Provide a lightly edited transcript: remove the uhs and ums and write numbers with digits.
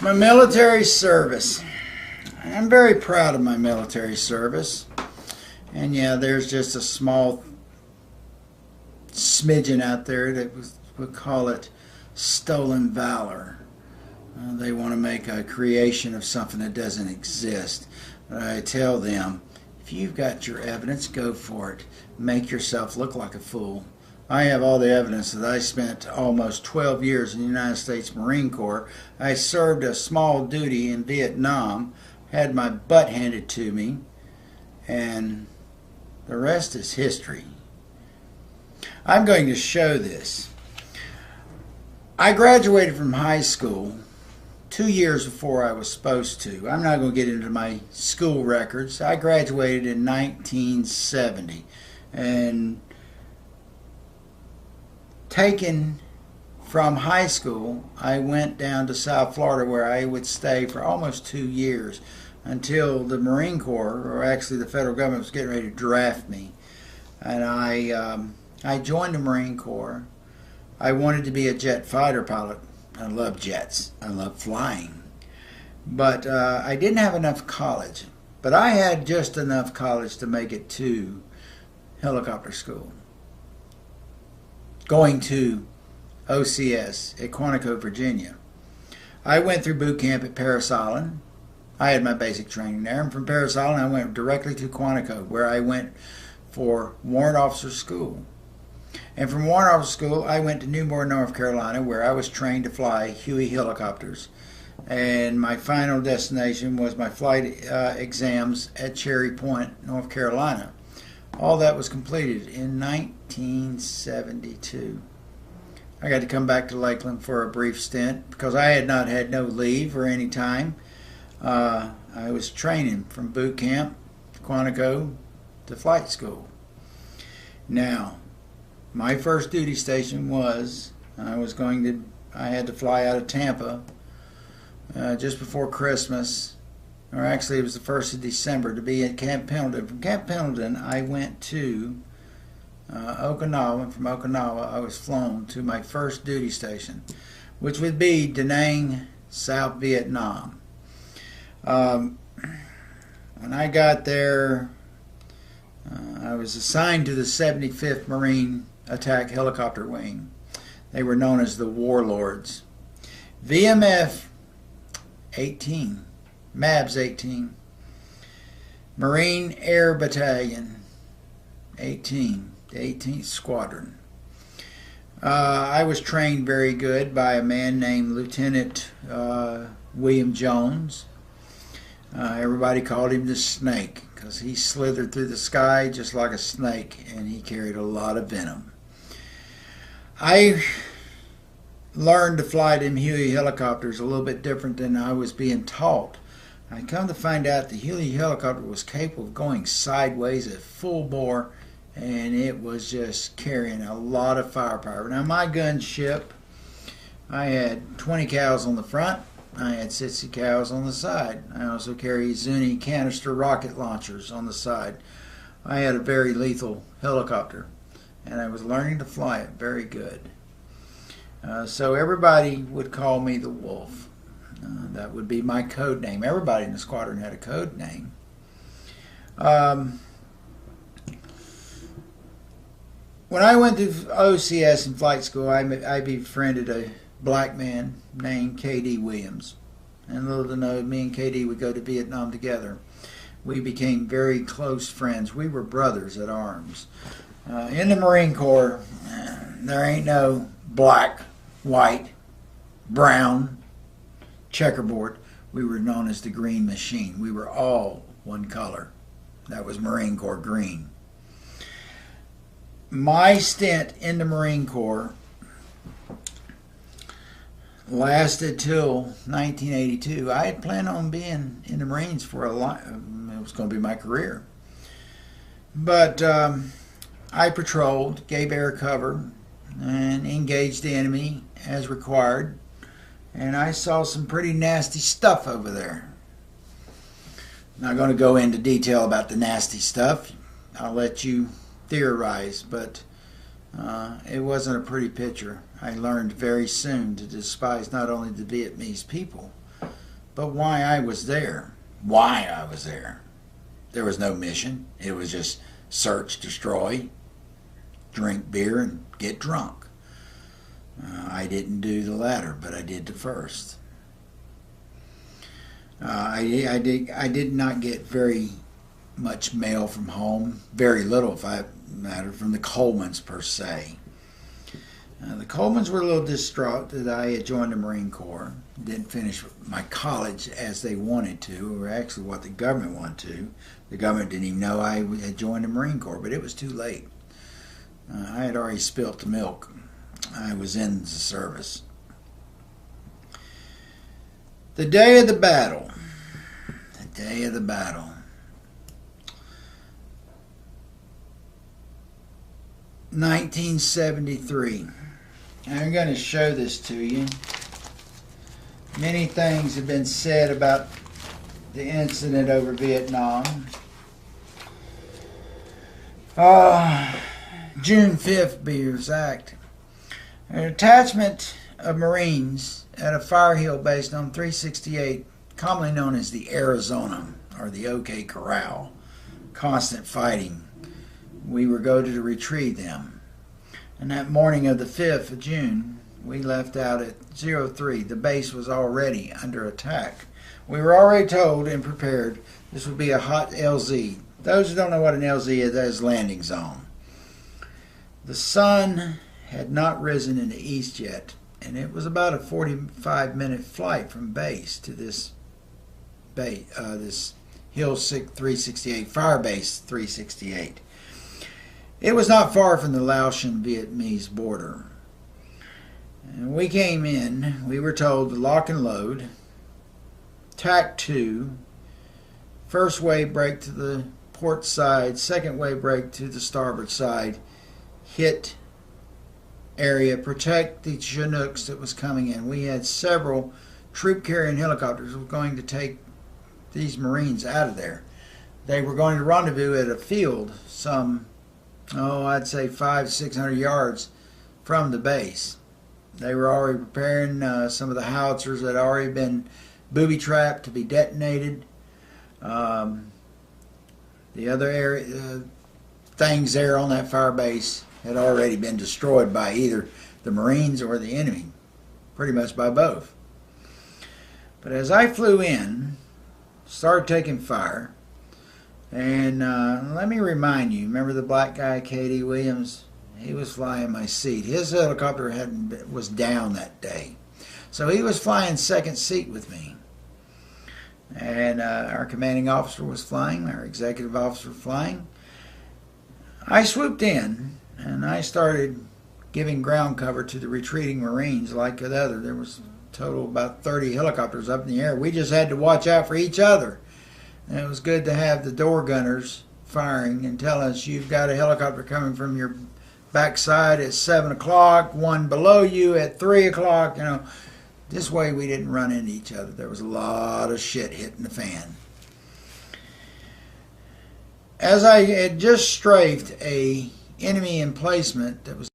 My military service. I'm very proud of my military service. And yeah, there's just a small smidgen out there that would call it stolen valor. They want to make a creation of something that doesn't exist. But I tell them, if you've got your evidence, go for it. Make yourself look like a fool. I have all the evidence that I spent almost 12 years in the United States Marine Corps. I served a small duty in Vietnam, had my butt handed to me, and the rest is history. I'm going to show this. I graduated from high school 2 years before I was supposed to. I'm not going to get into my school records. I graduated in 1970, and taken from high school, I went down to South Florida where I would stay for almost 2 years until the Marine Corps, or actually the federal government, was getting ready to draft me. And I joined the Marine Corps. I wanted to be a jet fighter pilot. I love jets. I love flying. But I didn't have enough college. But I had just enough college to make it to helicopter school. Going to OCS at Quantico, Virginia. I went through boot camp at Parris Island. I had my basic training there. And from Parris Island, I went directly to Quantico, where I went for warrant officer school. And from warrant officer school, I went to Newport, North Carolina, where I was trained to fly Huey helicopters. And my final destination was my flight exams at Cherry Point, North Carolina. All that was completed in 1972. I got to come back to Lakeland for a brief stint because I had not had no leave or any time. I was training from boot camp, Quantico, to flight school. Now, my first duty station was I had to fly out of Tampa just before Christmas. Or actually, it was the 1st of December, to be at Camp Pendleton. From Camp Pendleton, I went to Okinawa, and from Okinawa, I was flown to my first duty station, which would be Da Nang, South Vietnam. When I got there, I was assigned to the 75th Marine Attack Helicopter Wing. They were known as the Warlords. VMF 18. MABS 18, Marine Air Battalion 18, the 18th Squadron. I was trained very good by a man named Lieutenant William Jones. Everybody called him the Snake because he slithered through the sky just like a snake, and he carried a lot of venom. I learned to fly them Huey helicopters a little bit different than I was being taught. I come to find out the Huey helicopter was capable of going sideways at full bore, and it was just carrying a lot of firepower. Now, my gunship, I had 20 cals on the front. I had 60 cals on the side. I also carried Zuni canister rocket launchers on the side. I had a very lethal helicopter, and I was learning to fly it very good. So everybody would call me the Wolf. That would be my code name. Everybody in the squadron had a code name. When I went to OCS in flight school, I befriended a black man named K.D. Williams. And little to know, me and K.D. would go to Vietnam together. We became very close friends. We were brothers at arms. In the Marine Corps, there ain't no black, white, brown, checkerboard. We were known as the Green Machine. We were all one color. That was Marine Corps green. My stint in the Marine Corps lasted till 1982. I had planned on being in the Marines for a lot. It was going to be my career. But I patrolled, gave air cover, and engaged the enemy as required. And I saw some pretty nasty stuff over there. Not going to go into detail about the nasty stuff. I'll let you theorize, but it wasn't a pretty picture. I learned very soon to despise not only the Vietnamese people, but why I was there. Why I was there. There was no mission. It was just search, destroy, drink beer, and get drunk. I didn't do the latter, but I did the first. I did not get very much mail from home. Very little, if I matter, from the Colemans per se. The Colemans were a little distraught that I had joined the Marine Corps. Didn't finish my college as they wanted to, or actually what the government wanted to. The government didn't even know I had joined the Marine Corps, but it was too late. I had already spilt the milk. I was in the service. The day of the battle. The day of the battle. (1973). I'm going to show this to you. Many things have been said about the incident over Vietnam. June 5th, to be exact. An attachment of Marines at a fire hill based on 368, commonly known as the Arizona or the OK Corral. Constant fighting. We were goaded to retrieve them. And that morning of the 5th of June, we left out at 03. The base was already under attack. We were already told and prepared this would be a hot LZ. Those who don't know what an LZ is, that is landing zone. The sun had not risen in the east yet, and it was about a 45-minute flight from base to this Hill 368, Fire Base 368. It was not far from the Laotian Vietnamese border. And we came in, we were told to lock and load, tack 2, first wave break to the port side, second wave break to the starboard side, hit area, protect the Chinooks that was coming in. We had several troop carrying helicopters that were going to take these Marines out of there. They were going to rendezvous at a field some, I'd say 500-600 yards from the base. They were already preparing some of the howitzers that had already been booby-trapped to be detonated. The other area, things there on that fire base had already been destroyed by either the Marines or the enemy, pretty much by both. But as I flew in, started taking fire, and let me remind you, remember the black guy, K.D. Williams? He was flying my seat. His helicopter was down that day, so he was flying second seat with me. And our commanding officer was flying, our executive officer flying. I swooped in, and I started giving ground cover to the retreating Marines like the other. There was a total of about 30 helicopters up in the air. We just had to watch out for each other. And it was good to have the door gunners firing and telling us, you've got a helicopter coming from your backside at 7 o'clock, one below you at 3 o'clock. You know, this way we didn't run into each other. There was a lot of shit hitting the fan. As I had just strafed a enemy emplacement that was